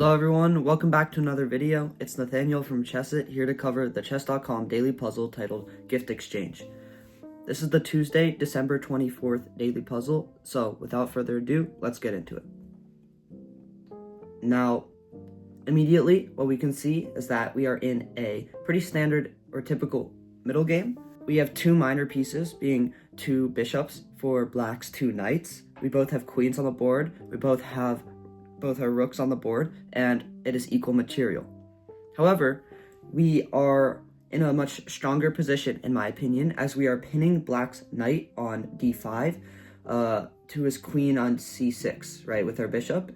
Hello everyone, welcome back to another video. It's Nathaniel from Chessit here to cover the Chess.com daily puzzle titled Gift Exchange. This is the Tuesday, December 24th daily puzzle, so without further ado, let's get into it. Now, immediately, what we can see is that we are in a pretty standard or typical middle game. We have two minor pieces, being two bishops for black's two knights. We both have queens on the board. We both have our rooks on the board, and it is equal material. However, we are in a much stronger position, in my opinion, as we are pinning black's knight on d5 to his queen on c6, right, with our bishop.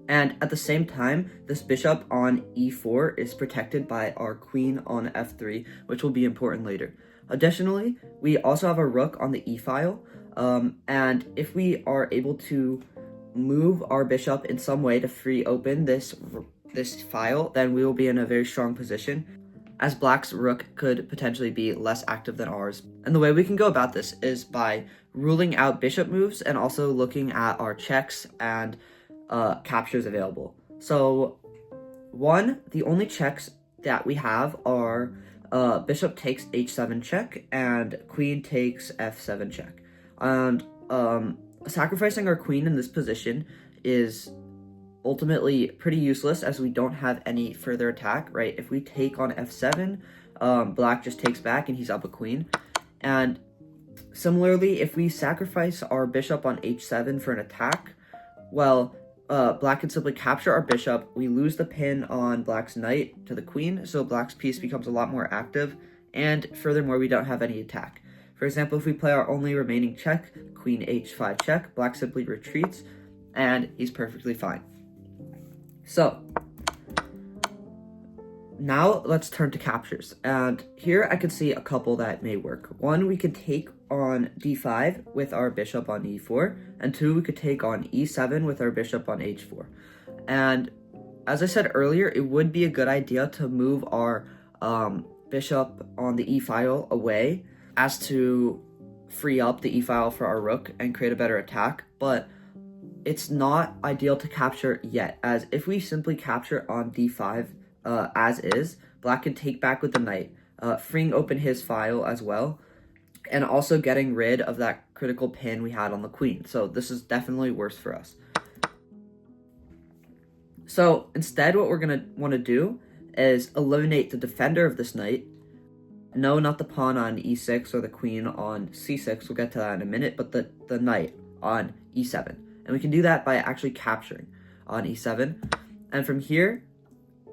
And at the same time, this bishop on e4 is protected by our queen on f3, which will be important later. Additionally, we also have a rook on the e file, and if we are able to move our bishop in some way to free open this file, then we will be in a very strong position, as black's rook could potentially be less active than ours. And the way we can go about this is by ruling out bishop moves and also looking at our checks and captures available. So the only checks that we have are bishop takes h7 check and queen takes f7 check. And sacrificing our queen in this position is ultimately pretty useless, as we don't have any further attack, right? If we take on f7, black just takes back and he's up a queen. And similarly, if we sacrifice our bishop on h7 for an attack, well, black can simply capture our bishop. We lose the pin on black's knight to the queen, so black's piece becomes a lot more active, and furthermore, we don't have any attack. For example, if we play our only remaining check, queen h5 check, black simply retreats, and he's perfectly fine. So, now let's turn to captures. And here I can see a couple that may work. One, we could take on d5 with our bishop on e4, and two, we could take on e7 with our bishop on h4. And as I said earlier, it would be a good idea to move our bishop on the e file away, as to free up the e-file for our rook and create a better attack, but it's not ideal to capture yet, as if we simply capture on d5 as is, black can take back with the knight, freeing open his file as well, and also getting rid of that critical pin we had on the queen. So this is definitely worse for us. So instead, what we're going to want to do is eliminate the defender of this knight. No, not the pawn on e6 or the queen on c6, we'll get to that in a minute, but the knight on e7. And we can do that by actually capturing on e7. And from here,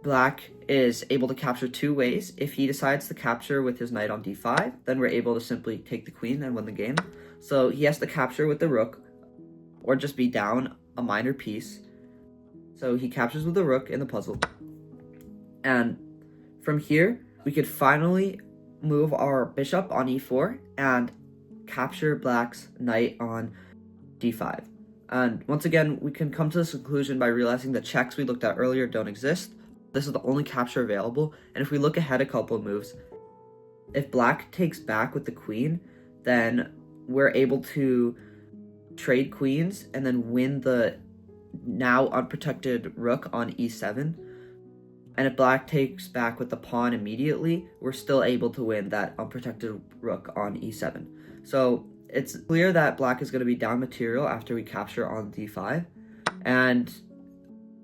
black is able to capture two ways. If he decides to capture with his knight on d5, then we're able to simply take the queen and win the game. So he has to capture with the rook, or just be down a minor piece. So he captures with the rook in the puzzle. And from here, we could finally move our bishop on e4 and capture black's knight on d5. And once again, we can come to this conclusion by realizing the checks we looked at earlier don't exist. This is the only capture available, and if we look ahead a couple of moves, if black takes back with the queen, then we're able to trade queens and then win the now unprotected rook on e7. And if black takes back with the pawn immediately, we're still able to win that unprotected rook on e7. So it's clear that black is going to be down material after we capture on d5. And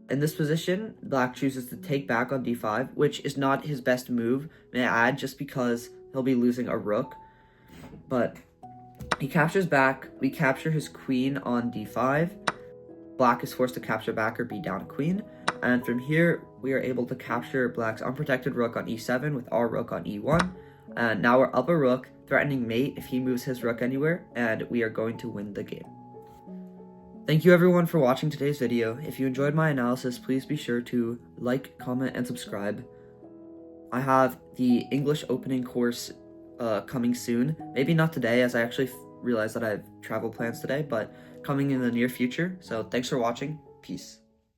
in this position, black chooses to take back on d5, which is not his best move, may I add, just because he'll be losing a rook. But he captures back, we capture his queen on d5. Black is forced to capture back or be down a queen. And from here, we are able to capture black's unprotected rook on e7 with our rook on e1. And now we're up a rook, threatening mate if he moves his rook anywhere, and we are going to win the game. Thank you everyone for watching today's video. If you enjoyed my analysis, please be sure to like, comment, and subscribe. I have the English opening course coming soon. Maybe not today, as I actually realized that I have travel plans today, but coming in the near future. So thanks for watching. Peace.